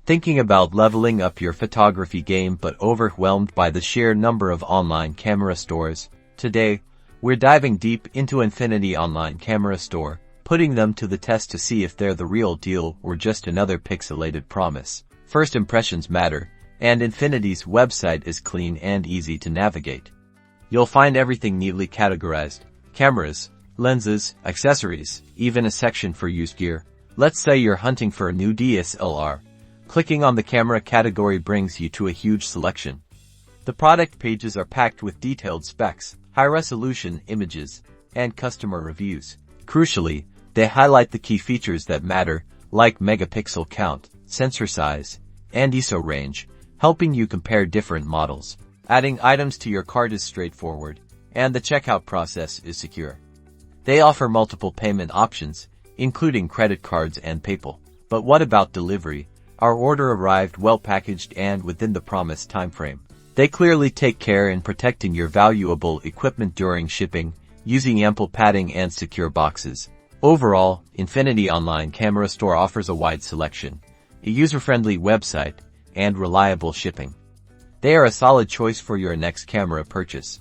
Thinking about leveling up your photography game but overwhelmed by the sheer number of online camera stores? Today, we're diving deep into Infinity Online Camera Store, putting them to the test to see if they're the real deal or just another pixelated promise. First impressions matter, and Infinity's website is clean and easy to navigate. You'll find everything neatly categorized: cameras, lenses, accessories, even a section for used gear. Let's say you're hunting for a new DSLR. Clicking on the camera category brings you to a huge selection. The product pages are packed with detailed specs, high-resolution images, and customer reviews. Crucially, they highlight the key features that matter, like megapixel count, sensor size, and ISO range, helping you compare different models. Adding items to your cart is straightforward, and the checkout process is secure. They offer multiple payment options, including credit cards and PayPal. But what about delivery? Our order arrived well packaged and within the promised timeframe. They clearly take care in protecting your valuable equipment during shipping, using ample padding and secure boxes. Overall, Infinity Online Camera Store offers a wide selection, a user-friendly website, and reliable shipping. They are a solid choice for your next camera purchase.